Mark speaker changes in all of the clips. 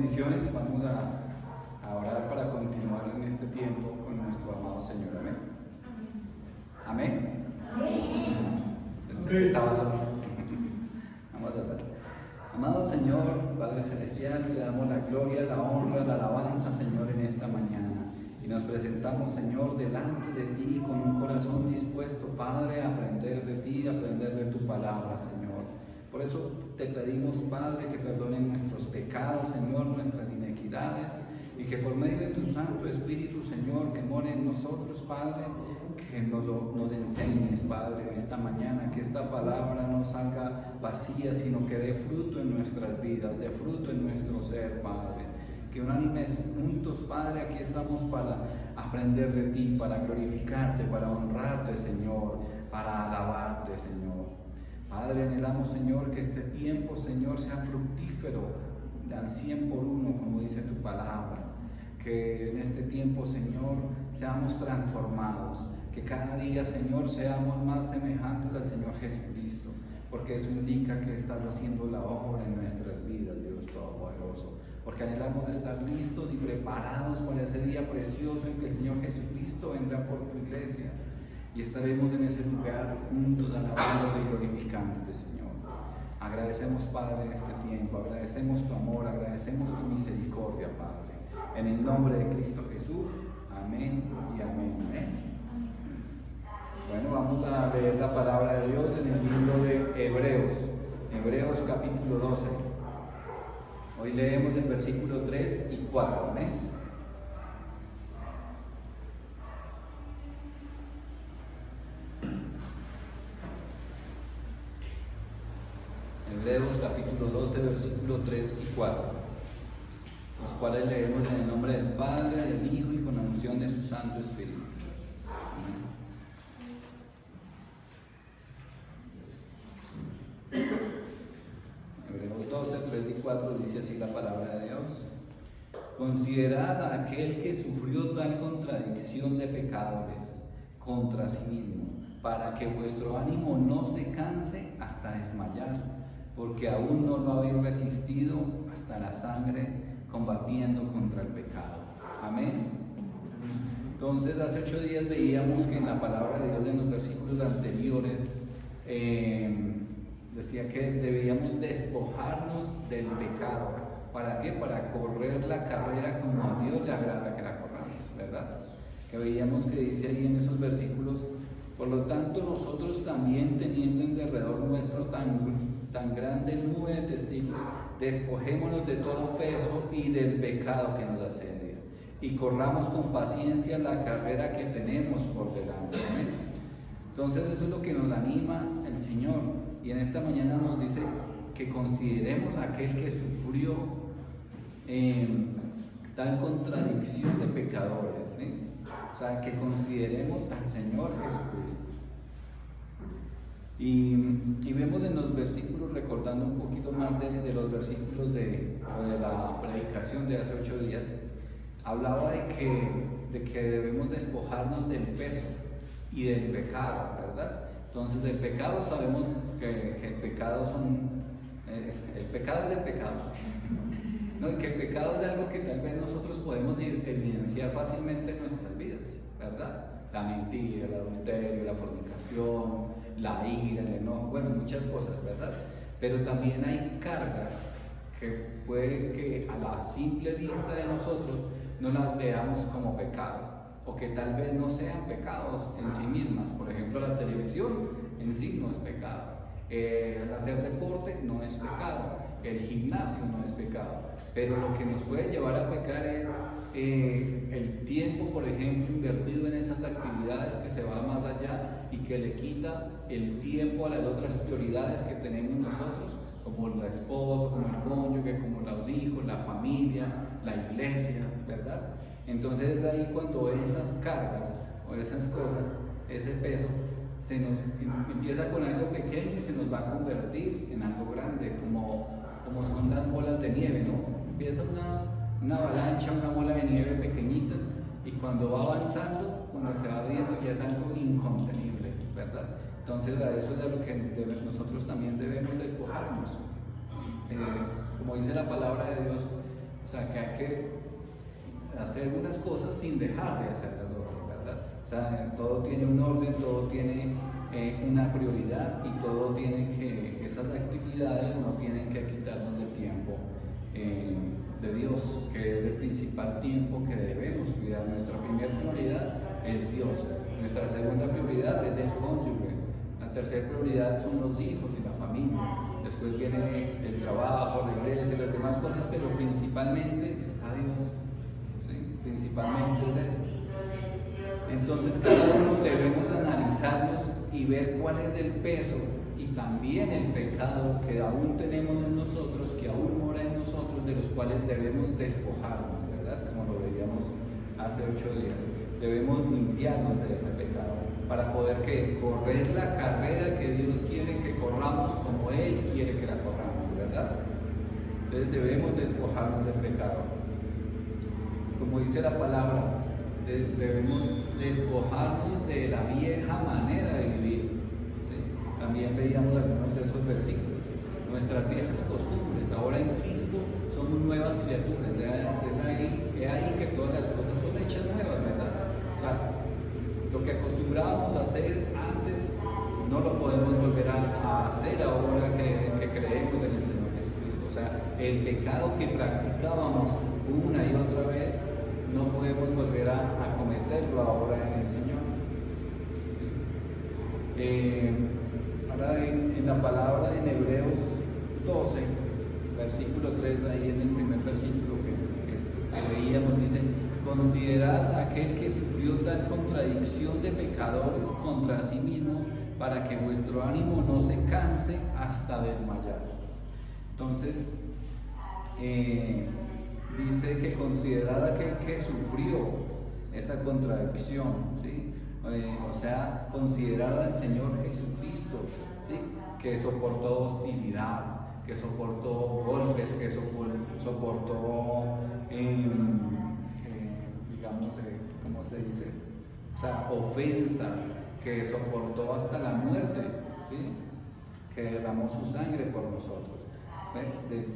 Speaker 1: bendiciones. Vamos a orar para continuar en este tiempo con nuestro amado Señor. Amén. Amén. Pensé que estaba solo. Vamos a orar. Amado Señor, Padre Celestial, le damos la gloria, la honra, la alabanza, Señor, en esta mañana. Y nos presentamos, Señor, delante de ti con un corazón dispuesto, Padre, a aprender de ti, a aprender de tu palabra, Señor. Por eso te pedimos, Padre, que perdonen nuestros pecados, Señor, nuestras inequidades, y que por medio de tu Santo Espíritu, Señor, que more en nosotros, Padre, que nos enseñes, Padre, en esta mañana, que esta palabra no salga vacía, sino que dé fruto en nuestras vidas, dé fruto en nuestro ser, Padre. Que unánimes juntos, Padre, aquí estamos para aprender de ti, para glorificarte, para honrarte, Señor, para alabarte, Señor. Padre, anhelamos, Señor, que este tiempo, Señor, sea fructífero al 100 por 1, como dice tu palabra. Que en este tiempo, Señor, seamos transformados. Que cada día, Señor, seamos más semejantes al Señor Jesucristo. Porque eso indica que estás haciendo la obra en nuestras vidas, Dios Todopoderoso. Porque anhelamos estar listos y preparados para ese día precioso en que el Señor Jesucristo vendrá por tu iglesia. Y estaremos en ese lugar juntos alabando y glorificándote, Señor. Agradecemos, Padre, este tiempo, agradecemos tu amor, agradecemos tu misericordia, Padre. En el nombre de Cristo Jesús, amén y amén. Amén. Bueno, vamos a leer la palabra de Dios en el libro de Hebreos, Hebreos capítulo 12. Hoy leemos el versículo 3 y 4, amén. Hebreos capítulo 12, versículo 3 y 4, los cuales leemos en el nombre del Padre, del Hijo y con la unción de su Santo Espíritu. Amén. Hebreos 12, 3 y 4 dice así la palabra de Dios. Considerad a aquel que sufrió tal contradicción de pecadores contra sí mismo, para que vuestro ánimo no se canse hasta desmayar, porque aún no lo habéis resistido hasta la sangre, combatiendo contra el pecado. Amén. Entonces, hace 8 días veíamos que en la palabra de Dios, en los versículos anteriores, decía que debíamos despojarnos del pecado. ¿Para qué? Para correr la carrera como a Dios le agrada que la corramos, ¿verdad? Que veíamos que dice ahí en esos versículos: por lo tanto, nosotros también, teniendo en derredor nuestro tan grande nube de testigos, despojémonos de todo peso y del pecado que nos asedia, y corramos con paciencia la carrera que tenemos por delante. ¿Amén? Entonces, eso es lo que nos anima el Señor, y en esta mañana nos dice que consideremos a aquel que sufrió tal contradicción de pecadores, ¿sí? O sea, que consideremos al Señor Jesucristo. Y vemos en los versículos, recordando un poquito más de los versículos de la predicación de hace 8 días, hablaba de que debemos despojarnos del peso y del pecado, ¿verdad? Entonces, el pecado, sabemos que el pecado el pecado es el pecado. No, que el pecado es algo que tal vez nosotros podemos evidenciar fácilmente en nuestras vidas, ¿verdad? La mentira, el adulterio, la fornicación, la ira, el enojo, bueno, muchas cosas, ¿verdad? Pero también hay cargas que puede que a la simple vista de nosotros no las veamos como pecado, o que tal vez no sean pecados en sí mismas. Por ejemplo, la televisión en sí no es pecado, el hacer deporte no es pecado, el gimnasio no es pecado. Pero lo que nos puede llevar a pecar es el tiempo, por ejemplo, invertido en esas actividades, que se va más allá y que le quita el tiempo a las otras prioridades que tenemos nosotros, como la esposa, como el cónyuge, como los hijos, la familia, la iglesia, ¿verdad? Entonces es ahí cuando esas cargas o esas cosas, ese peso, se nos empieza con algo pequeño y se nos va a convertir en algo grande, como son las bolas de nieve, ¿no? Empieza una avalancha, una bola de nieve pequeñita, y cuando va avanzando, cuando se va viendo, ya es algo incontenible, ¿verdad? Entonces, a eso es a lo que nosotros también debemos despojarnos. Como dice la palabra de Dios, O sea, que hay que hacer algunas cosas sin dejar de hacer las otras, ¿verdad? O sea, todo tiene un orden, todo tiene una prioridad, y todo tiene que, esas actividades no tienen que quitarnos del tiempo de Dios, que es el principal tiempo que debemos cuidar. Nuestra primera prioridad es Dios, nuestra segunda prioridad es el cónyuge, la tercera prioridad son los hijos y la familia, después viene el trabajo, la iglesia y las demás cosas, pero principalmente está Dios, ¿sí? Principalmente es eso. Entonces cada uno debemos analizarnos y ver cuál es el peso y también el pecado que aún tenemos en nosotros, que aún mora en nosotros, de los cuales debemos despojarnos, ¿verdad? Como lo veíamos hace 8 días. Debemos limpiarnos de ese pecado para poder correr la carrera que Dios quiere que corramos como Él quiere que la corramos, ¿verdad? Entonces debemos despojarnos del pecado. Como dice la palabra, debemos despojarnos de la vieja manera de vivir. ¿Sí? También veíamos algunos de esos versículos. Nuestras viejas costumbres, ahora en Cristo somos nuevas criaturas. Es ahí que todas las cosas son hechas nuevas, ¿verdad? O sea, lo que acostumbrábamos a hacer antes no lo podemos volver a hacer ahora que creemos en el Señor Jesucristo. O sea, el pecado que practicábamos una y otra vez no podemos volver a cometerlo ahora en el Señor. Ahora en la palabra en Hebreos 12, versículo 3, ahí en el primer versículo que leíamos, dice: considerad a aquel que sufrió tal contradicción de pecadores contra sí mismo, para que vuestro ánimo no se canse hasta desmayar. Entonces, dice que considerad a aquel que sufrió esa contradicción, ¿sí? O sea, considerar al Señor Jesucristo, ¿sí? Que soportó hostilidad, que soportó golpes, que soportó, digamos, ¿cómo se dice? O sea, ofensas, que soportó hasta la muerte, ¿sí? Que derramó su sangre por nosotros.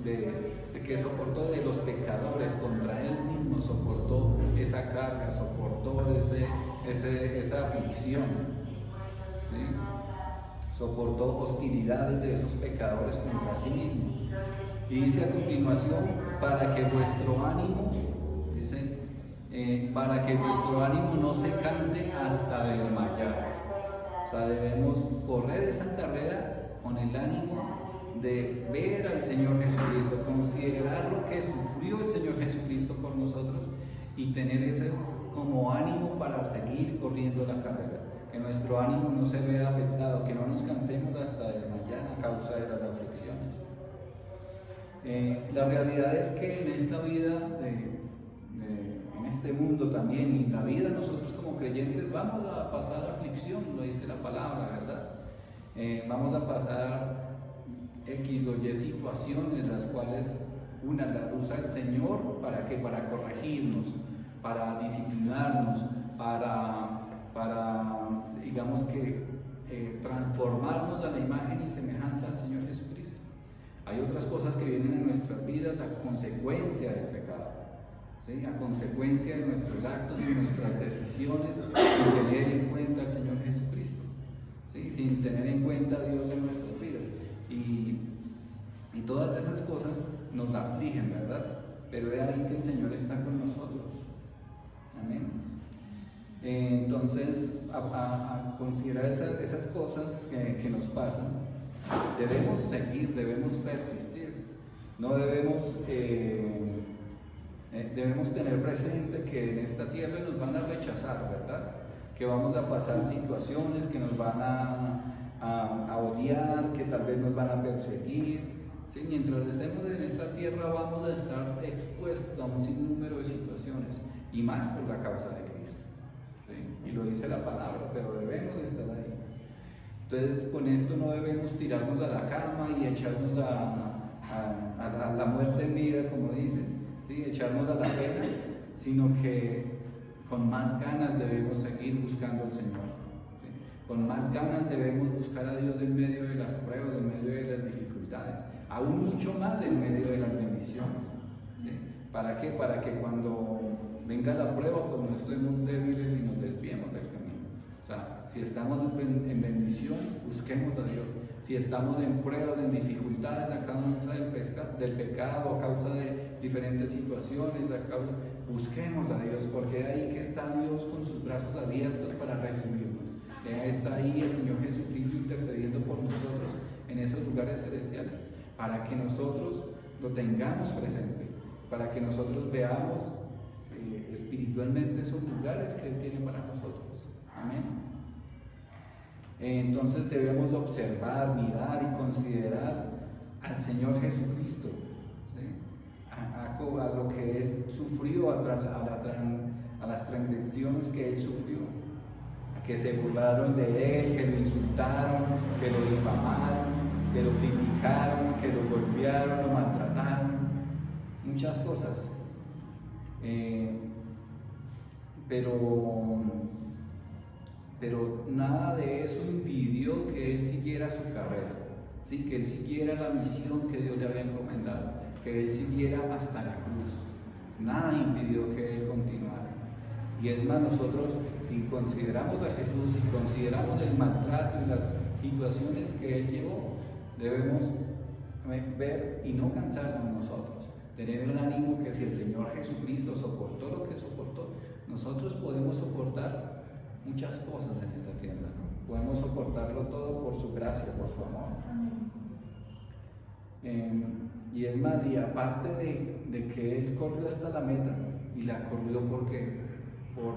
Speaker 1: De que soportó de los pecadores contra él mismo, soportó esa carga, soportó esa aflicción, ¿sí? Soportó hostilidades de esos pecadores contra sí mismo. Y dice a continuación: para que vuestro ánimo, dice, para que vuestro ánimo no se canse hasta desmayar. O sea, debemos correr esa carrera con el ánimo de ver al Señor Jesucristo, considerar lo que sufrió el Señor Jesucristo por nosotros y tener ese como ánimo para seguir corriendo la carrera, que nuestro ánimo no se vea afectado, que no nos cansemos hasta desmayar a causa de las aflicciones. La realidad es que en esta vida, en este mundo también, y en la vida nosotros como creyentes vamos a pasar aflicción, lo dice la palabra, ¿verdad? Vamos a pasar X o Y situaciones, las cuales una las usa el Señor para que, para corregirnos, para disciplinarnos, para digamos que transformarnos a la imagen y semejanza del Señor Jesucristo. Hay otras cosas que vienen en nuestras vidas a consecuencia del pecado, ¿sí? A consecuencia de nuestros actos y nuestras decisiones, sin tener en cuenta al Señor Jesucristo, ¿sí? Sin tener en cuenta a Dios en nuestras vidas. Y todas esas cosas nos afligen, ¿verdad? Pero es ahí que el Señor está con nosotros. Amén. Entonces, a considerar esas cosas que nos pasan, debemos seguir, debemos persistir. No debemos tener presente que en esta tierra nos van a rechazar, ¿verdad? Que vamos a pasar situaciones que nos van a odiar, que tal vez nos van a perseguir, ¿sí? Mientras estemos en esta tierra vamos a estar expuestos a un sinnúmero de situaciones, y más por la causa de Cristo, ¿sí? Y lo dice la palabra, pero debemos estar ahí. Entonces, con esto no debemos tirarnos a la cama y echarnos a la muerte en vida, como dicen, ¿sí? Echarnos a la pena, sino que con más ganas debemos seguir buscando al Señor. Con más ganas debemos buscar a Dios en medio de las pruebas, en medio de las dificultades, aún mucho más en medio de las bendiciones, ¿sí? ¿Para qué? Para que cuando venga la prueba, pues no estemos débiles y nos desviemos del camino. O sea, si estamos en bendición, busquemos a Dios. Si estamos en pruebas, en dificultades a causa del pecado, a causa de diferentes situaciones, busquemos a Dios, porque ahí que está Dios con sus brazos abiertos para recibirnos. Está ahí el Señor Jesucristo intercediendo por nosotros en esos lugares celestiales, para que nosotros lo tengamos presente, para que nosotros veamos espiritualmente esos lugares que Él tiene para nosotros. Amén. Entonces debemos observar, mirar y considerar al Señor Jesucristo, ¿sí? a lo que Él sufrió, a las transgresiones que Él sufrió, que se burlaron de Él, que lo insultaron, que lo difamaron, que lo criticaron, que lo golpearon, lo maltrataron, muchas cosas. Pero nada de eso impidió que Él siguiera su carrera, ¿sí? Que Él siguiera la misión que Dios le había encomendado, que Él siguiera hasta la cruz. Nada impidió que Él continuara. Y es más, nosotros, si consideramos a Jesús, si consideramos el maltrato y las situaciones que Él llevó, debemos ver y no cansarnos nosotros, tener el ánimo que si el Señor Jesucristo soportó lo que soportó, nosotros podemos soportar muchas cosas en esta tierra, ¿no? Podemos soportarlo todo por su gracia, por su amor. Y es más, y aparte de que Él corrió hasta la meta, y la corrió porque por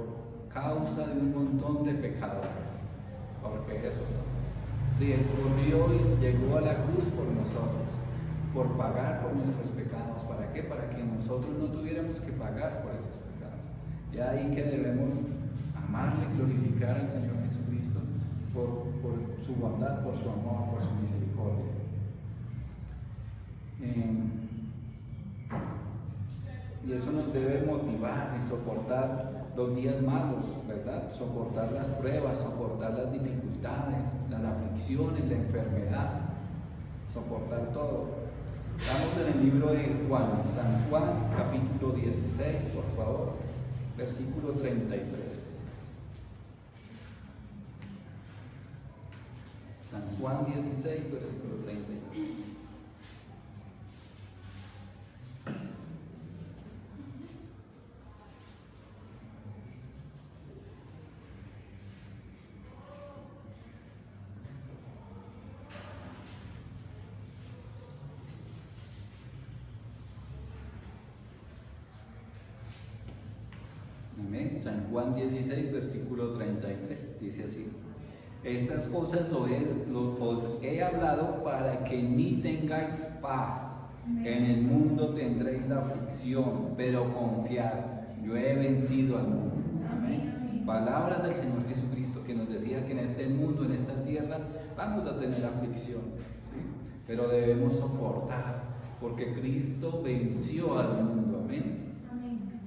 Speaker 1: causa de un montón de pecadores, porque eso somos. Sí, Él corrió y llegó a la cruz por nosotros, por pagar por nuestros pecados. ¿Para qué? Para que nosotros no tuviéramos que pagar por esos pecados. Y ahí que debemos amarle, glorificar al Señor Jesucristo por su bondad, por su amor, por su misericordia. Y eso nos debe motivar y soportar los días malos, ¿verdad? Soportar las pruebas, soportar las dificultades, las aflicciones, la enfermedad, soportar todo. Estamos en el libro de Juan, San Juan, capítulo 16, por favor, versículo 33. San Juan 16, versículo 33. Amén. San Juan 16, versículo 33, dice así: estas cosas os he hablado para que en mí tengáis paz. En el mundo tendréis aflicción, pero confiad, yo he vencido al mundo. Amén. Palabras del Señor Jesucristo, que nos decía que en este mundo, en esta tierra, vamos a tener aflicción, ¿sí? Pero debemos soportar, porque Cristo venció al mundo. Amén.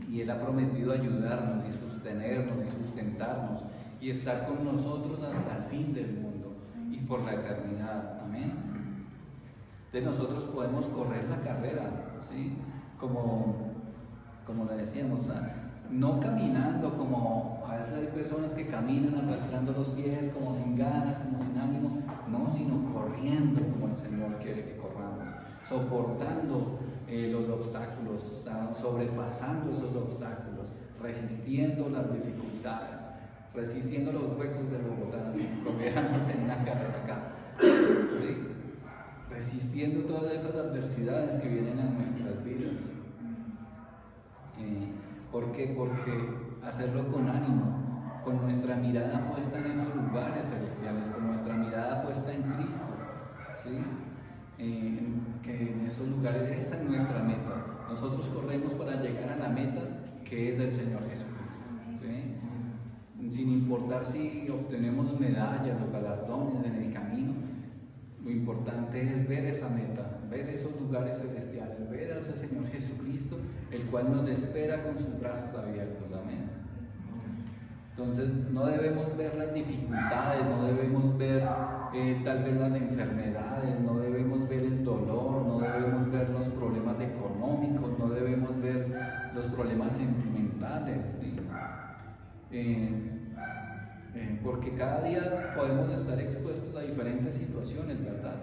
Speaker 1: Y Él ha prometido ayudarnos y sostenernos y sustentarnos y estar con nosotros hasta el fin del mundo y por la eternidad. Amén. Entonces nosotros podemos correr la carrera, ¿sí? Como le decíamos, no caminando como a veces hay personas que caminan arrastrando los pies como sin ganas, como sin ánimo, no, sino corriendo como el Señor quiere que corramos, soportando los obstáculos, sobrepasando esos obstáculos, resistiendo las dificultades, resistiendo los huecos de Bogotá, así como éramos en una carrera acá, ¿sí? Resistiendo todas esas adversidades que vienen a nuestras vidas. ¿Por qué? Porque hacerlo con ánimo, con nuestra mirada puesta en esos lugares celestiales, con nuestra mirada puesta en Cristo, ¿sí? Que en esos lugares esa es nuestra meta. Nosotros corremos para llegar a la meta, que es el Señor Jesucristo, ¿sí? Sin importar si obtenemos medallas o galardones en el camino, lo importante es ver esa meta, ver esos lugares celestiales, ver a ese Señor Jesucristo, el cual nos espera con sus brazos abiertos. Amén. Entonces no debemos ver las dificultades, no debemos ver tal vez las enfermedades, no debemos ver el dolor, no debemos ver los problemas económicos, no debemos ver mentales, ¿sí? Porque cada día podemos estar expuestos a diferentes situaciones, ¿verdad?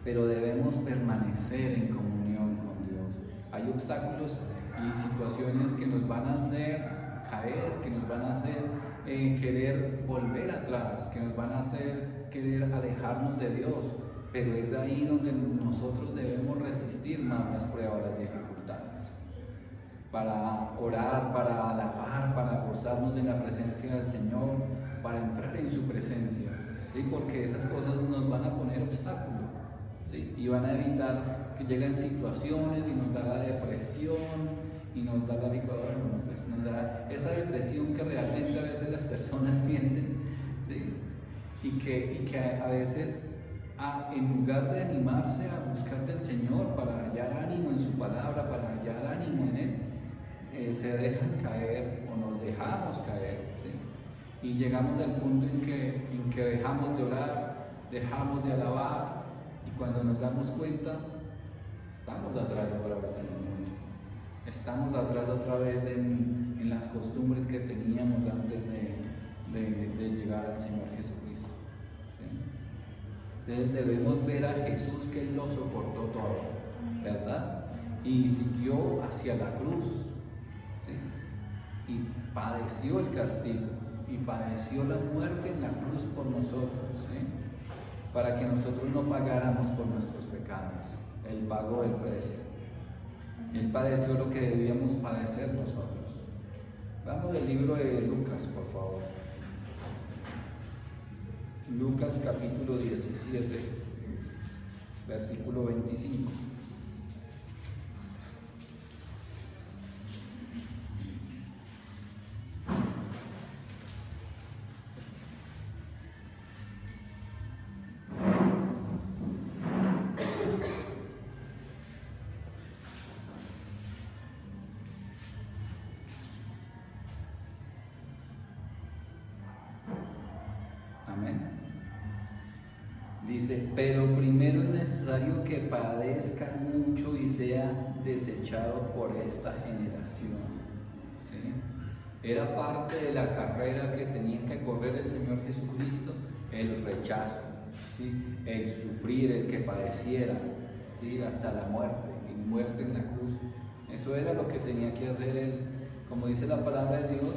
Speaker 1: Pero debemos permanecer en comunión con Dios. Hay obstáculos y situaciones que nos van a hacer caer, que nos van a hacer querer volver atrás, que nos van a hacer querer alejarnos de Dios, pero es ahí donde nosotros debemos resistir más las pruebas, las dificultades, para orar, para alabar, para gozarnos en la presencia del Señor, para entrar en su presencia, ¿sí? Porque esas cosas nos van a poner obstáculos, ¿sí? Y van a evitar que lleguen situaciones y nos da la depresión y nos da la licuadora, pues nos da esa depresión que realmente a veces las personas sienten, ¿sí? y que a veces en lugar de animarse a buscar del Señor para hallar ánimo en su palabra, para hallar ánimo en Él, se dejan caer o nos dejamos caer, ¿sí? Y llegamos al punto en que dejamos de orar, dejamos de alabar, y cuando nos damos cuenta estamos atrás otra vez en el mundo, estamos atrás otra vez en las costumbres que teníamos antes de llegar al Señor Jesucristo, ¿sí? Entonces debemos ver a Jesús, que Él lo soportó todo, ¿verdad? Y siguió hacia la cruz, ¿sí? Y padeció el castigo y padeció la muerte en la cruz por nosotros, ¿sí? Para que nosotros no pagáramos por nuestros pecados. Él pagó el precio. Él padeció lo que debíamos padecer nosotros. Vamos al libro de Lucas, por favor. Lucas capítulo 17, versículo 25. Dice, pero primero es necesario que padezca mucho y sea desechado por esta generación, ¿sí? Era parte de la carrera que tenía que correr el Señor Jesucristo, el rechazo, ¿sí? El sufrir, el que padeciera, ¿sí? Hasta la muerte, y muerte en la cruz. Eso era lo que tenía que hacer Él, como dice la palabra de Dios.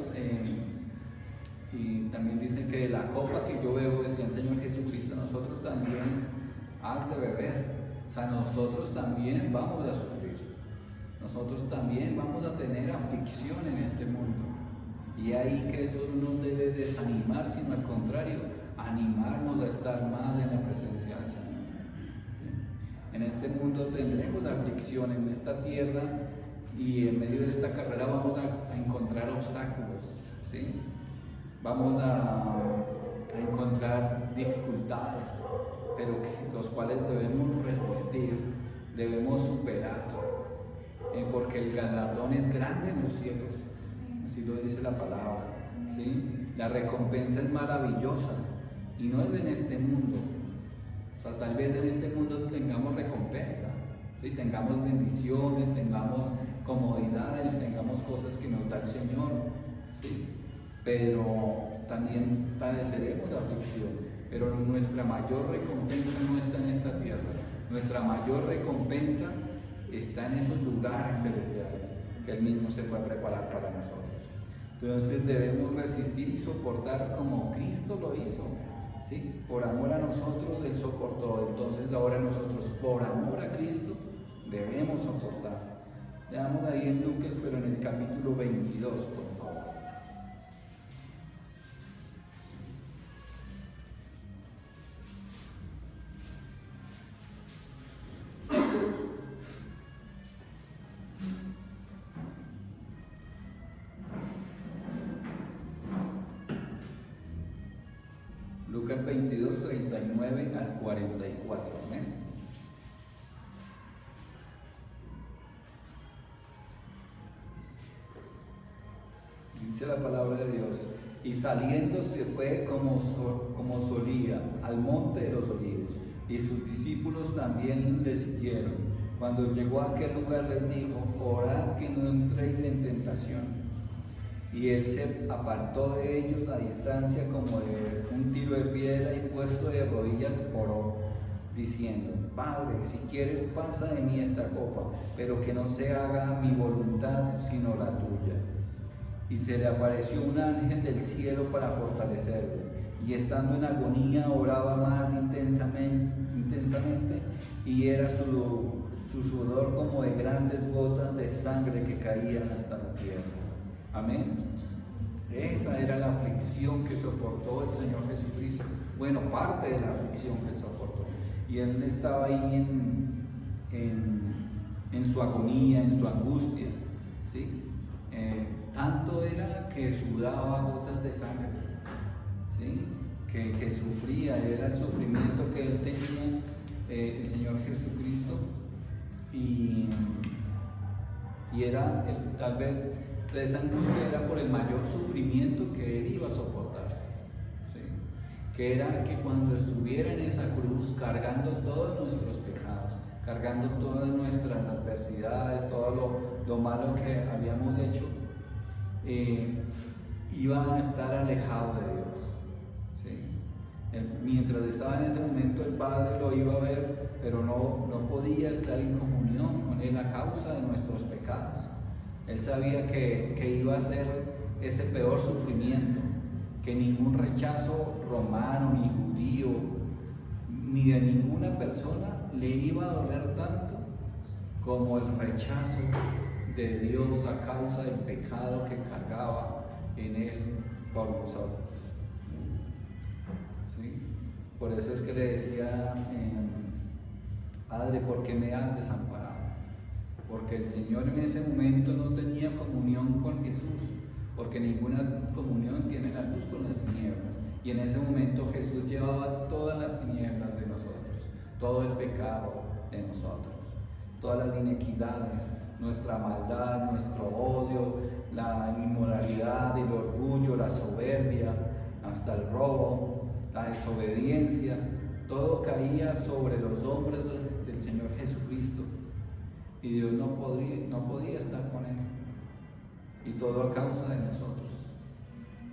Speaker 1: Y también dicen que de la copa que yo bebo, decía el Señor Jesucristo, nosotros también has de beber. O sea, nosotros también vamos a sufrir. Nosotros también vamos a tener aflicción en este mundo. Y ahí que eso no nos debe desanimar, sino al contrario, animarnos a estar más en la presencia del Señor, ¿sí? En este mundo tendremos aflicción, en esta tierra, y en medio de esta carrera vamos a encontrar obstáculos, ¿sí? Vamos a encontrar dificultades, pero los cuales debemos resistir, debemos superar, porque el galardón es grande en los cielos, así lo dice la palabra, ¿sí? La recompensa es maravillosa y no es en este mundo. O sea, tal vez en este mundo tengamos recompensa, ¿sí? Tengamos bendiciones, tengamos comodidades, tengamos cosas que nos da el Señor, ¿sí? Pero también padeceremos la aflicción, pero nuestra mayor recompensa no está en esta tierra, nuestra mayor recompensa está en esos lugares celestiales que Él mismo se fue a preparar para nosotros. Entonces debemos resistir y soportar como Cristo lo hizo, ¿sí? Por amor a nosotros Él soportó, entonces ahora nosotros por amor a Cristo debemos soportar. Leamos ahí en Lucas, pero en el capítulo 22, por favor. Lucas 22, 39 al 44. ¿Eh? Dice la palabra de Dios: y saliendo se fue como solía al monte de los olivos, y sus discípulos también le siguieron. Cuando llegó a aquel lugar les dijo: orad que no entréis en tentación. Y él se apartó de ellos a distancia como de un tiro de piedra, y puesto de rodillas oró, diciendo: Padre, si quieres, pasa de mí esta copa, pero que no se haga mi voluntad sino la tuya. Y se le apareció un ángel del cielo para fortalecerlo, y estando en agonía oraba más intensamente, y era su sudor como de grandes gotas de sangre que caían hasta la tierra. Amén. Esa era la aflicción que soportó el Señor Jesucristo. Bueno, parte de la aflicción que él soportó. Y él estaba ahí en su agonía, en su angustia, ¿sí? Tanto era que sudaba gotas de sangre, ¿sí? Que sufría, era el sufrimiento que él tenía, el Señor Jesucristo, y era tal vez esa angustia era por el mayor sufrimiento que él iba a soportar, ¿sí? Que era que cuando estuviera en esa cruz cargando todos nuestros pecados, cargando todas nuestras adversidades, todo lo malo que habíamos hecho, iba a estar alejado de Dios, ¿sí? Mientras estaba en ese momento, el Padre lo iba a ver, pero no podía estar en comunión con él a causa de nuestros pecados. Él sabía que iba a ser ese peor sufrimiento, que ningún rechazo romano, ni judío, ni de ninguna persona le iba a doler tanto como el rechazo de Dios a causa del pecado que cargaba en él por nosotros. ¿Sí? Por eso es que le decía: Padre, ¿por qué me has desamparado? Porque el Señor en ese momento no tenía comunión con Jesús, porque ninguna comunión tiene la luz con las tinieblas. Y en ese momento Jesús llevaba todas las tinieblas de nosotros, todo el pecado de nosotros, todas las inequidades, nuestra maldad, nuestro odio, la inmoralidad, el orgullo, la soberbia, hasta el robo, la desobediencia. Todo caía sobre los hombres del Señor Jesucristo, y Dios no podía estar con él, y todo a causa de nosotros.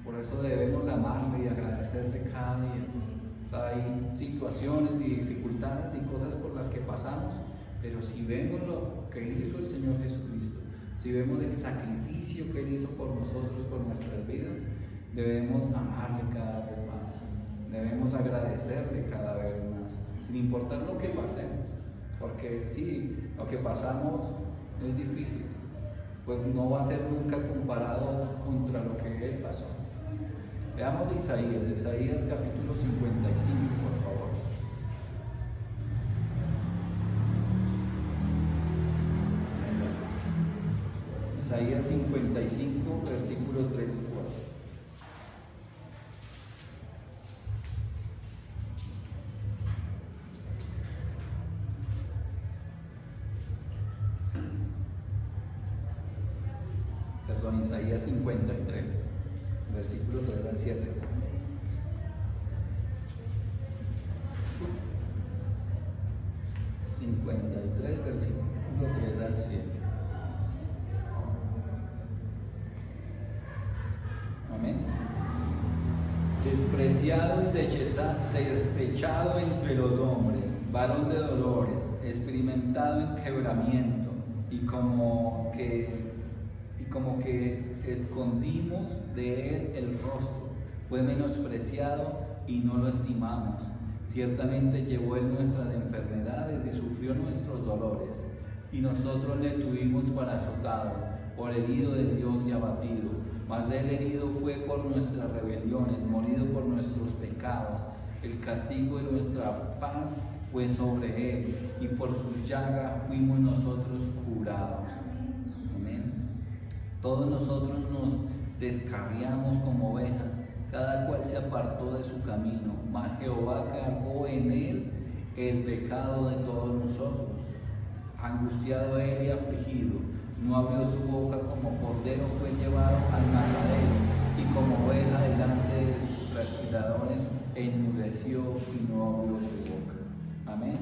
Speaker 1: Por eso debemos amarle y agradecerle cada día. O sea, hay situaciones y dificultades y cosas por las que pasamos, pero si vemos lo que hizo el Señor Jesucristo, si vemos el sacrificio que él hizo por nosotros, por nuestras vidas, debemos amarle cada vez más, debemos agradecerle cada vez más, sin importar lo que pasemos. Porque sí, lo que pasamos es difícil, pues no va a ser nunca comparado contra lo que él pasó. Veamos Isaías capítulo 55, por favor. Isaías 55, versículos 3 y 4. Isaías 53, versículo 3 al 7. Versículo 3 al 7. Amén. Despreciado y desechado entre los hombres, varón de dolores, experimentado en quebramiento, y como que escondimos de él el rostro. Fue menospreciado y no lo estimamos. Ciertamente llevó él nuestras enfermedades y sufrió nuestros dolores, y nosotros le tuvimos por azotado, por herido de Dios y abatido. Mas él herido fue por nuestras rebeliones, molido por nuestros pecados. El castigo de nuestra paz fue sobre él, y por su llaga fuimos nosotros curados. Todos nosotros nos descarriamos como ovejas, cada cual se apartó de su camino, mas Jehová cargó en él el pecado de todos nosotros. Angustiado él y afligido, no abrió su boca, como cordero fue llevado al matadero, y como oveja delante de sus trasquiladores enmudeció y no abrió su boca. Amén.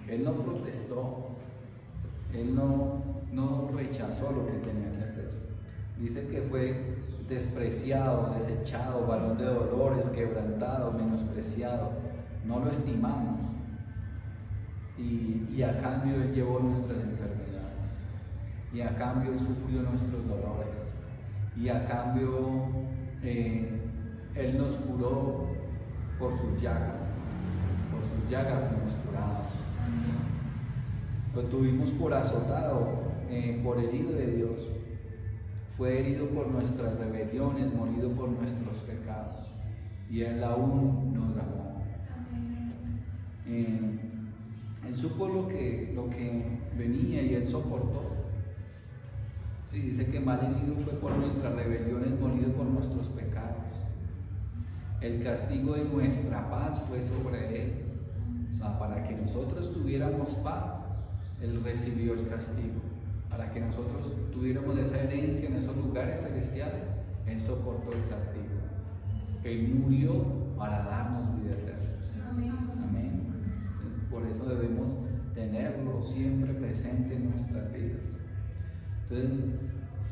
Speaker 1: Él no protestó, Él no rechazó lo que tenía que hacer. Dice que fue despreciado, desechado, varón de dolores, quebrantado, menospreciado. No lo estimamos. Y a cambio Él llevó nuestras enfermedades. Y a cambio Él sufrió nuestros dolores. Y a cambio Él nos curó por sus llagas. Por sus llagas fuimos curados. Lo tuvimos por azotado, por herido de Dios. Fue herido por nuestras rebeliones, molido por nuestros pecados. Y Él aún nos amó. Él supo lo que venía y Él soportó. Sí, dice que mal herido fue por nuestras rebeliones, molido por nuestros pecados. El castigo de nuestra paz fue sobre Él. O sea, para que nosotros tuviéramos paz, Él recibió el castigo. Para que nosotros tuviéramos esa herencia en esos lugares celestiales, Él soportó el castigo. Él murió para darnos vida eterna. Amén. Entonces, por eso debemos tenerlo siempre presente en nuestras vidas. Entonces,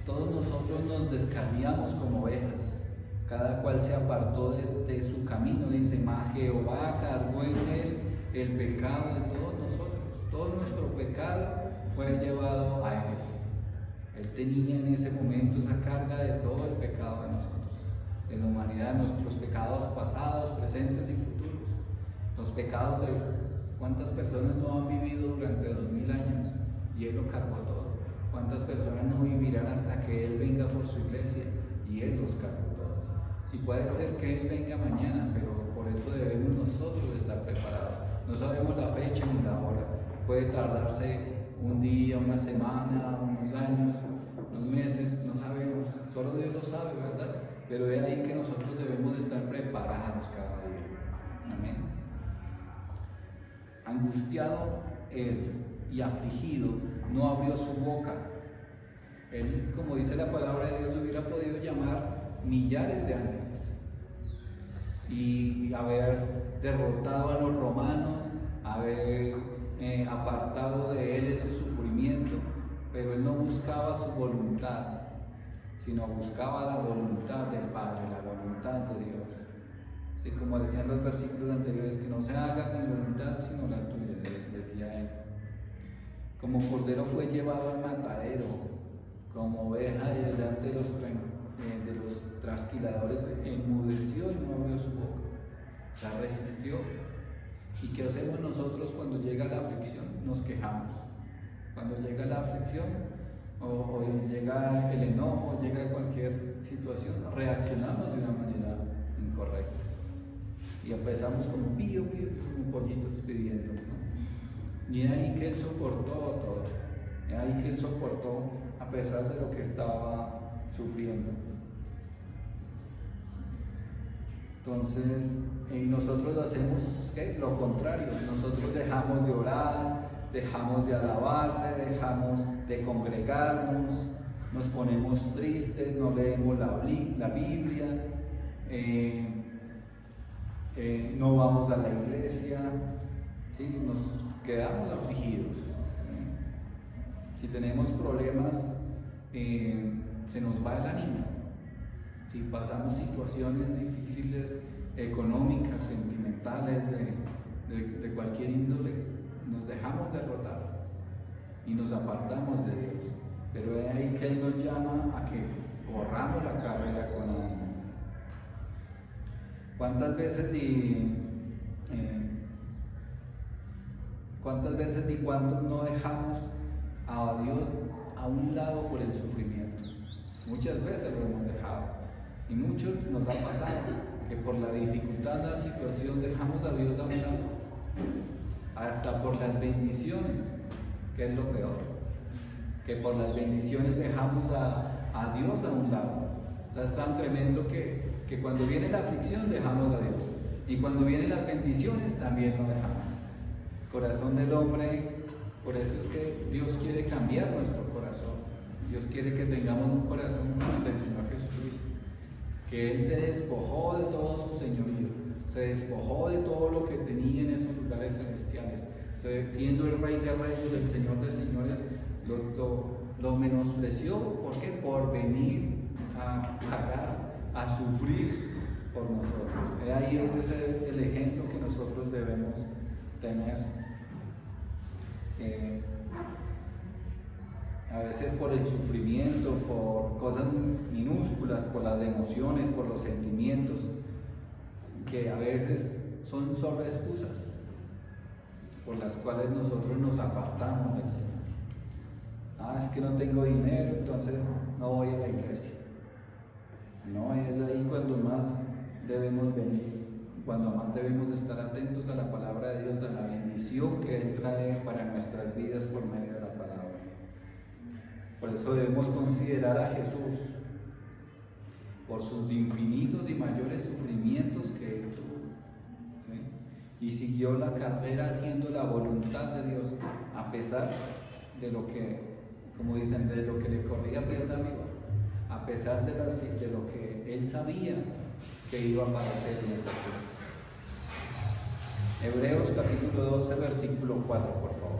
Speaker 1: todos nosotros nos descarriamos como ovejas. Cada cual se apartó de su camino. Dice, mas Jehová cargó en Él el pecado de todos nosotros. Todo nuestro pecado fue llevado a Él. Él tenía en ese momento esa carga de todo el pecado de nosotros, de la humanidad, nuestros pecados pasados, presentes y futuros. Los pecados de cuántas personas no han vivido durante 2000 años y Él lo cargó todo. Cuántas personas no vivirán hasta que Él venga por su iglesia y Él los cargó todos. Y puede ser que Él venga mañana, pero por eso debemos nosotros estar preparados. No sabemos la fecha ni la hora. Puede tardarse un día, una semana, unos años, unos meses, no sabemos, solo Dios lo sabe, ¿verdad? Pero es ahí que nosotros debemos estar preparados cada día. Amén. Angustiado Él y afligido, no abrió su boca. Él, como dice la palabra de Dios, hubiera podido llamar millares de ángeles y haber derrotado a los romanos, haber apartado de Él ese sufrimiento, pero Él no buscaba su voluntad, sino buscaba la voluntad del Padre, la voluntad de Dios. Así como decían los versículos anteriores, que no se haga mi voluntad sino la tuya, decía Él. Como cordero fue llevado al matadero, como oveja delante de los trasquiladores, enmudeció y no abrió su boca, o sea, resistió. ¿Y qué hacemos nosotros cuando llega la aflicción? Nos quejamos. Cuando llega la aflicción, o llega el enojo, llega cualquier situación, reaccionamos de una manera incorrecta. Y empezamos como pío, como pollitos pidiendo, ¿no? Y es ahí que Él soportó todo. Es ahí que Él soportó a pesar de lo que estaba sufriendo. Entonces, nosotros hacemos lo contrario. Nosotros dejamos de orar, dejamos de alabarle, dejamos de congregarnos, nos ponemos tristes, no leemos la Biblia, no vamos a la iglesia, ¿sí? Nos quedamos afligidos. Si tenemos problemas, se nos va el ánimo. Si pasamos situaciones difíciles, económicas, sentimentales, de cualquier índole, nos dejamos derrotar y nos apartamos de Dios. Pero es ahí que Él nos llama a que corramos la carrera con ánimo. ¿Cuántas veces y cuántos no dejamos a Dios a un lado por el sufrimiento? Muchas veces lo hemos dejado. Y muchos nos ha pasado que por la dificultad de la situación dejamos a Dios a un lado, hasta por las bendiciones, que es lo peor, que por las bendiciones dejamos a Dios a un lado. O sea, es tan tremendo que cuando viene la aflicción dejamos a Dios, y cuando vienen las bendiciones también lo dejamos. Corazón del hombre, por eso es que Dios quiere cambiar nuestro corazón. Dios quiere que tengamos un corazón como el del Señor Jesucristo, que Él se despojó de todo su señorío, se despojó de todo lo que tenía en esos lugares celestiales, siendo el Rey de Reyes, el Señor de Señores, lo menospreció. ¿Por qué? Por venir a pagar, a sufrir por nosotros. Ahí ese es el ejemplo que nosotros debemos tener. A veces por el sufrimiento, por cosas minúsculas, por las emociones, por los sentimientos, que a veces son solo excusas por las cuales nosotros nos apartamos del Señor. Es que no tengo dinero, entonces no voy a la iglesia. No, es ahí cuando más debemos venir, cuando más debemos estar atentos a la palabra de Dios, a la bendición que Él trae para nuestras vidas por medio de la palabra. Por eso debemos considerar a Jesús por sus infinitos y mayores sufrimientos que Él tuvo, ¿sí? Y siguió la carrera haciendo la voluntad de Dios, a pesar de lo que, como dicen, de lo que le corría pierna arriba, a pesar de lo que Él sabía que iba a padecer en esa cruz. Hebreos capítulo 12, versículo 4, por favor.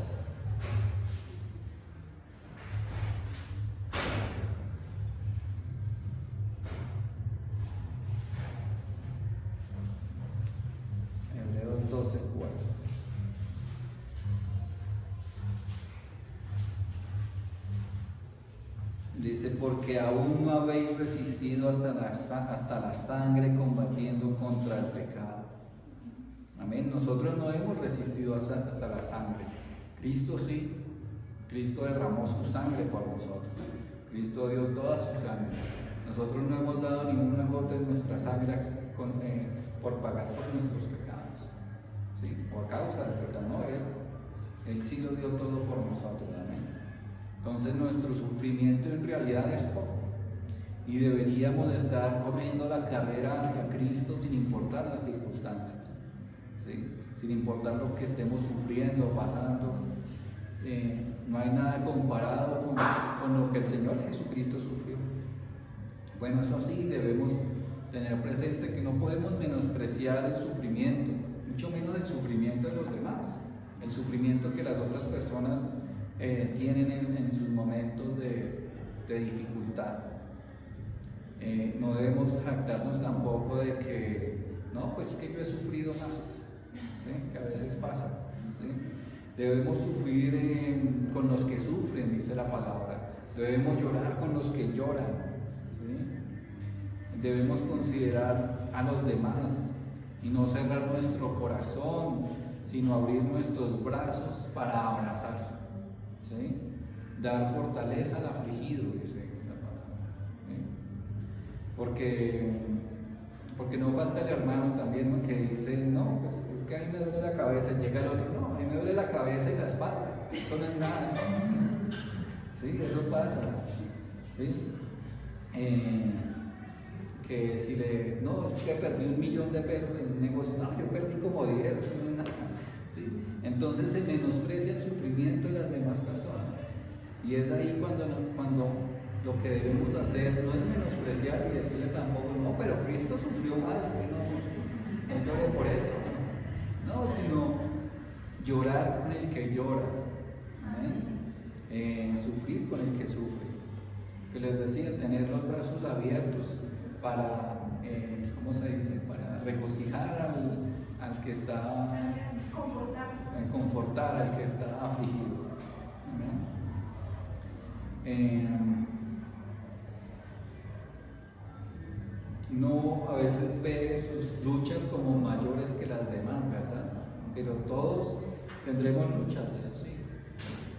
Speaker 1: Hebreos 12, 4. Dice, porque aún no habéis resistido hasta la sangre, combatiendo contra el pecado. Amén. Nosotros no hemos resistido hasta la sangre. Cristo sí. Cristo derramó su sangre por nosotros. Cristo dio toda su sangre. Nosotros no hemos dado ninguna gota de nuestra sangre por pagar por nuestros pecados, ¿sí? Por causa del pecado. No, Él sí lo dio todo por nosotros. Amén. Entonces nuestro sufrimiento en realidad es poco. Y deberíamos estar corriendo la carrera hacia Cristo sin importar las circunstancias, ¿sí? Sin importar lo que estemos sufriendo, pasando. No hay nada comparado con lo que el Señor Jesucristo sufrió. Bueno, eso sí, debemos tener presente que no podemos menospreciar el sufrimiento, mucho menos el sufrimiento de los demás, el sufrimiento que las otras personas tienen en sus momentos de dificultad. No debemos jactarnos tampoco de que, no, pues que yo he sufrido más, ¿sí? Que a veces pasa, ¿sí? Debemos sufrir con los que sufren, dice la palabra. Debemos llorar con los que lloran, ¿sí? Debemos considerar a los demás y no cerrar nuestro corazón, sino abrir nuestros brazos para abrazar, ¿sí? Dar fortaleza al afligido, dice la palabra, ¿sí? Porque no falta el hermano también que dice, no, pues que a mí me duele la cabeza, y llega el otro, no, a mí me duele la cabeza y la espalda, eso no es nada. Sí, eso pasa, ¿sí? Que si no, es que perdí $1.000.000 en un negocio, no, yo perdí como 10, eso no es nada, ¿sí? Entonces se menosprecia el sufrimiento de las demás personas, y es ahí cuando lo que debemos hacer no es menospreciar y decirle tampoco, no, pero Cristo sufrió más, usted no llore por eso, no, sino llorar con el que llora, sufrir con el que sufre, que les decía, tener los brazos abiertos para, ¿cómo se dice?, para regocijar al que está, confortar al que está afligido. No, a veces ve sus luchas como mayores que las demás, ¿verdad? Pero todos tendremos luchas, eso sí.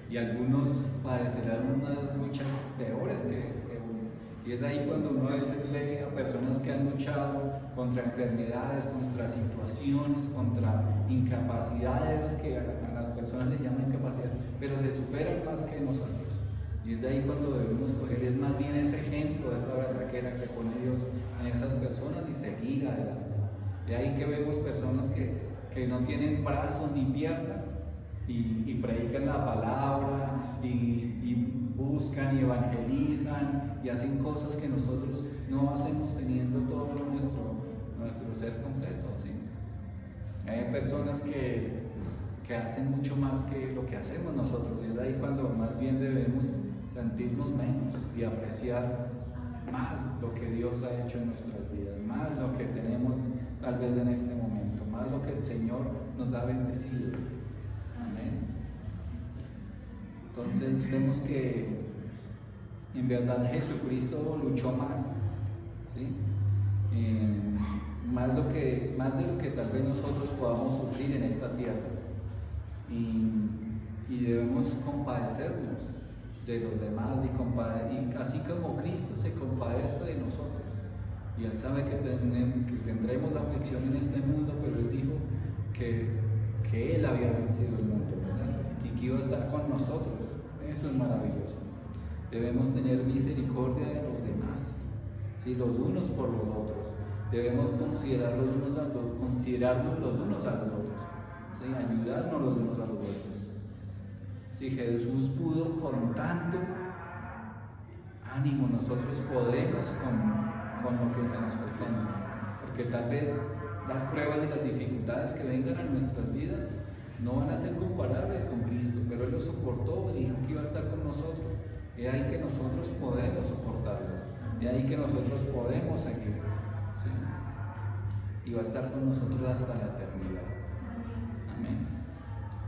Speaker 1: Y algunos padecerán unas luchas peores que uno. Y es ahí cuando uno a veces ve a personas que han luchado contra enfermedades, contra situaciones, contra incapacidades, que a las personas les llaman incapacidad, pero se superan más que nosotros. Y es de ahí cuando debemos coger, es más bien ese ejemplo, esa berraquera que pone Dios en esas personas y seguir adelante. Y ahí que vemos personas que no tienen brazos ni piernas y predican la palabra y buscan y evangelizan y hacen cosas que nosotros no hacemos teniendo todo nuestro ser completo, ¿sí? Hay personas que que hacen mucho más que lo que hacemos nosotros, y es ahí cuando más bien debemos sentirnos menos y apreciar más lo que Dios ha hecho en nuestras vidas, más lo que tenemos tal vez en este momento, más lo que el Señor nos ha bendecido. Amén. Entonces vemos que en verdad Jesucristo luchó más, ¿sí? Más de lo que tal vez nosotros podamos sufrir en esta tierra, y debemos compadecernos de los demás, y así como Cristo se compadece de nosotros, y Él sabe que tendremos aflicción en este mundo, pero Él dijo que Él había vencido el mundo, ¿verdad? Y que iba a estar con nosotros. Eso es maravilloso. Debemos tener misericordia de los demás, ¿sí? Los unos por los otros. Debemos considerarnos los unos a los otros, ¿sí? Ayudarnos los unos a los otros. Si Jesús pudo con tanto ánimo, nosotros podemos con lo que se nos presenta, porque tal vez las pruebas y las dificultades que vengan a nuestras vidas no van a ser comparables con Cristo, pero Él lo soportó y dijo que iba a estar con nosotros. Es ahí que nosotros podemos soportarlas, es ahí que nosotros podemos seguir, ¿sí? Y va a estar con nosotros hasta la eternidad. Amén.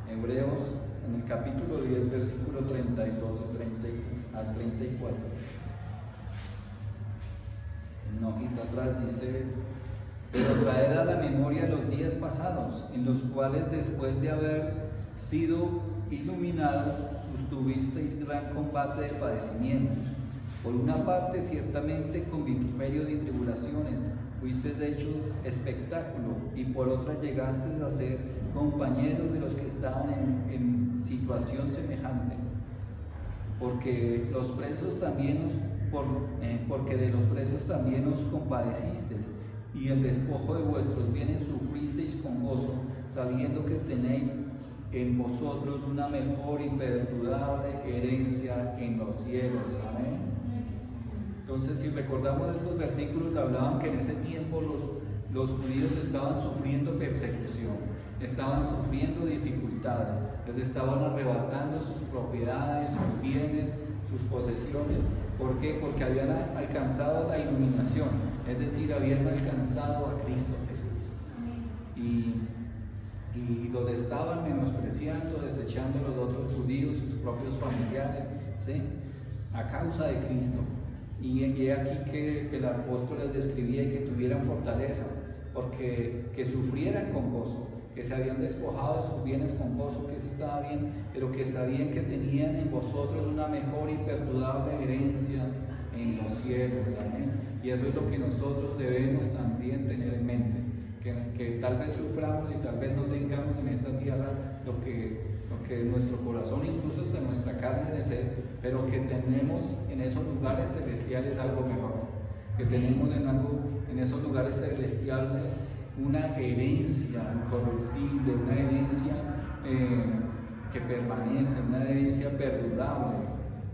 Speaker 1: Hebreos, en el capítulo 10, versículo 32 al 34. Una hojita atrás dice: pero traed a la memoria los días pasados, en los cuales después de haber sido iluminados, sostuvisteis gran combate de padecimientos. Por una parte, ciertamente con vituperios y tribulaciones, fuisteis hechos espectáculo, y por otra llegasteis a ser compañeros de los que estaban en situación semejante. Porque de los presos también os compadecisteis, y el despojo de vuestros bienes sufristeis con gozo, sabiendo que tenéis en vosotros una mejor y perdurable herencia en los cielos. Amén. Entonces, si recordamos estos versículos, hablaban que en ese tiempo los judíos estaban sufriendo persecución, estaban sufriendo dificultades, les estaban arrebatando sus propiedades, sus bienes, sus posesiones. ¿Por qué? Porque habían alcanzado la iluminación, es decir, habían alcanzado a Cristo Jesús. Y los estaban menospreciando, desechando los otros judíos, sus propios familiares, ¿sí? A causa de Cristo. Y aquí que el apóstol les describía y que tuvieran fortaleza, porque que sufrieran con gozo, que se habían despojado de sus bienes con gozo, que eso estaba bien, pero que sabían que tenían en vosotros una mejor y perdurable herencia en los cielos. Amén. Y eso es lo que nosotros debemos también tener en mente, que tal vez suframos y tal vez no tengamos en esta tierra lo que nuestro corazón, incluso hasta nuestra carne desea, pero que tenemos en esos lugares celestiales algo mejor, que tenemos en esos lugares celestiales una herencia incorruptible, una herencia que permanece, una herencia perdurable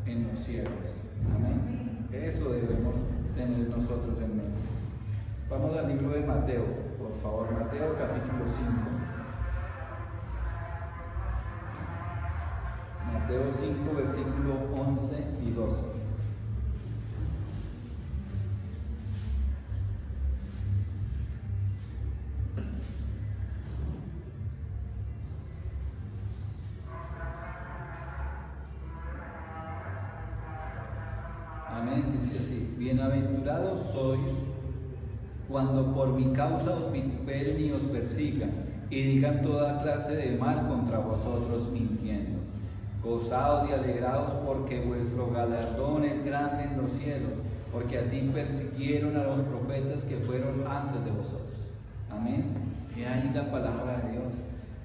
Speaker 1: en los cielos. Amén. Eso debemos tener nosotros en mente. Vamos al libro de Mateo, por favor, Mateo capítulo 5. Mateo 5, versículo 11 y 12. Amén, dice así: bienaventurados sois cuando por mi causa os vituperen y os persigan, y digan toda clase de mal contra vosotros mintiendo. Gozaos y alegraos, porque vuestro galardón es grande en los cielos, porque así persiguieron a los profetas que fueron antes de vosotros. Amén. Y ahí la palabra de Dios.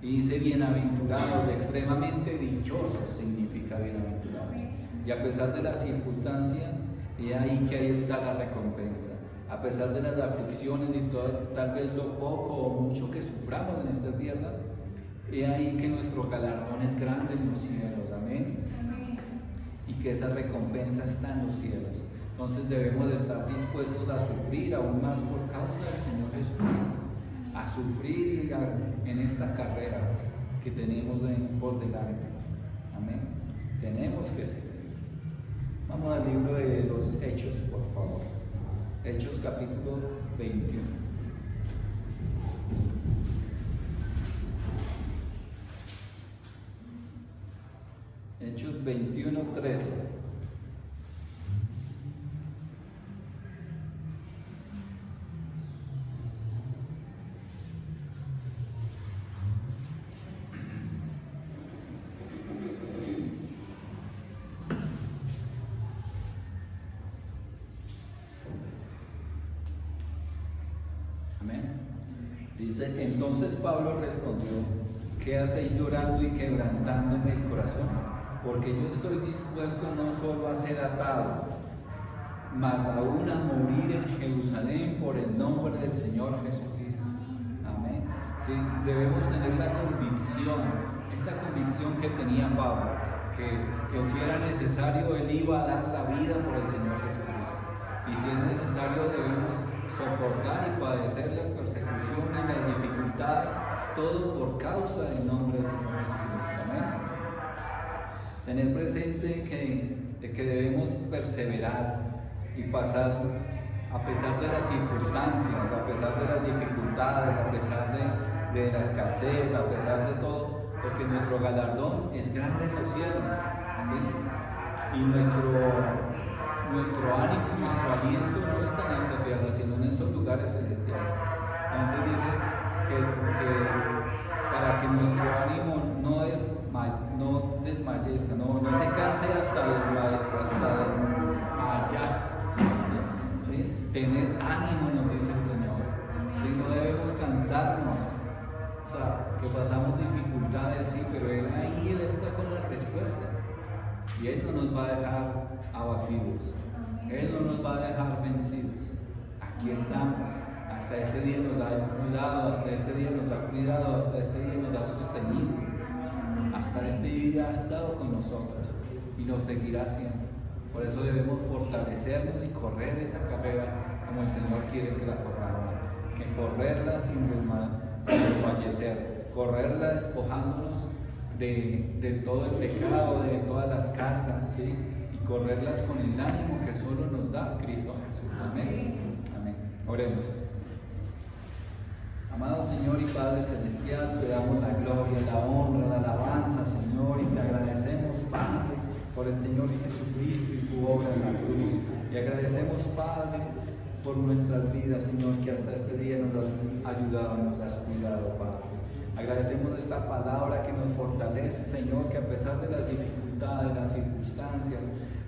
Speaker 1: Y dice bienaventurados, extremadamente dichosos significa bienaventurados. Y a pesar de las circunstancias, y ahí que ahí está la recompensa. A pesar de las aflicciones y todo, tal vez lo poco o mucho que suframos en esta tierra, y ahí que nuestro galardón es grande en los cielos. Amén. Y que esa recompensa está en los cielos. Entonces debemos de estar dispuestos a sufrir aún más por causa del Señor Jesucristo, a sufrir en esta carrera que tenemos por delante. Amén. Tenemos que seguir. Vamos al libro de los Hechos, por favor. Hechos capítulo 21. Hechos 21, 13. Amén. Dice, entonces Pablo respondió, ¿qué hacéis llorando y quebrantándome el corazón? Porque yo estoy dispuesto no solo a ser atado, mas aún a morir en Jerusalén por el nombre del Señor Jesucristo. Amén. Sí, debemos tener la convicción, esa convicción que tenía Pablo, que si era necesario, él iba a dar la vida por el Señor Jesucristo. Y si es necesario, debemos soportar y padecer las persecuciones, las dificultades, todo por causa del nombre del Señor Jesucristo. Amén. Tener presente que debemos perseverar y pasar a pesar de las circunstancias, a pesar de las dificultades, a pesar de la escasez, a pesar de todo, porque nuestro galardón es grande en los cielos, ¿sí? Y nuestro ánimo, nuestro aliento no está en esta tierra, sino en esos lugares celestiales. Entonces dice que para que nuestro ánimo no desmayezca, no se canse hasta desmayar, ¿sí? Tener ánimo, nos dice el Señor. ¿Sí? No debemos cansarnos. O sea, que pasamos dificultades, sí, pero Él está con la respuesta. Y Él no nos va a dejar abatidos. Él no nos va a dejar vencidos. Aquí estamos. Hasta este día nos ha ayudado, hasta este día nos ha cuidado, hasta este día nos ha sostenido. Hasta este día ha estado con nosotros y lo seguirá haciendo. Por eso debemos fortalecernos y correr esa carrera como el Señor quiere que la corramos. Que correrla sin desfallecer, correrla despojándonos de todo el pecado, de todas las cargas, ¿sí? Y correrlas con el ánimo que solo nos da Cristo Jesús. Amén. Amén. Oremos. Amado Señor y Padre Celestial, te damos la gloria, la honra, la alabanza, Señor, y te agradecemos, Padre, por el Señor Jesucristo y su obra en la cruz. Y agradecemos, Padre, por nuestras vidas, Señor, que hasta este día nos has ayudado, nos has cuidado, Padre. Agradecemos esta palabra que nos fortalece, Señor, que a pesar de las dificultades, las circunstancias,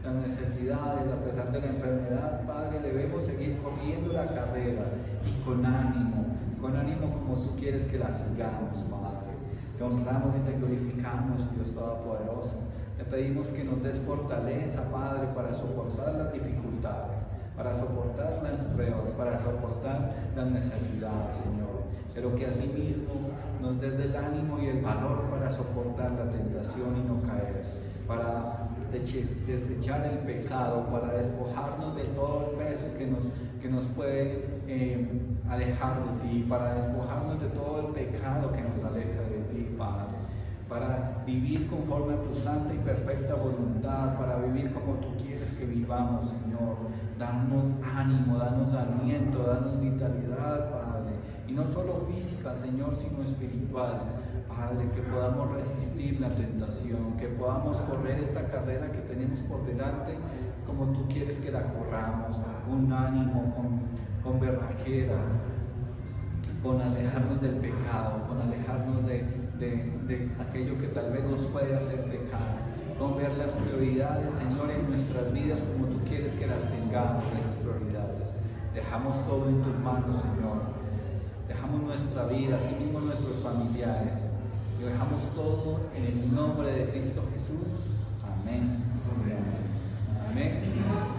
Speaker 1: las necesidades, a pesar de la enfermedad, Padre, debemos seguir corriendo la carrera y con ánimo como tú quieres que la sigamos, Padre. Te honramos y te glorificamos, Dios Todopoderoso. Te pedimos que nos des fortaleza, Padre, para soportar las dificultades, para soportar las pruebas, para soportar las necesidades, Señor. Pero que asimismo nos des el ánimo y el valor para soportar la tentación y no caer, para desechar el pecado, para despojarnos de todo el peso que nos puede alejar de ti, para despojarnos de todo el pecado que nos aleja de ti, Padre, para vivir conforme a tu santa y perfecta voluntad, para vivir como tú quieres que vivamos, Señor. Danos ánimo, danos aliento, danos vitalidad, Padre, y no solo física, Señor, sino espiritual, Padre, que podamos resistir la tentación, que podamos correr esta carrera que tenemos por delante como tú quieres que la corramos, con ánimo, con verdadera, con alejarnos del pecado, con alejarnos de aquello que tal vez nos puede hacer pecar, con ver las prioridades, Señor, en nuestras vidas como tú quieres que las tengamos, esas prioridades. Dejamos todo en tus manos, Señor. Dejamos nuestra vida, así mismo nuestros familiares. Lo dejamos todo en el nombre de Cristo Jesús. Amén. Amén.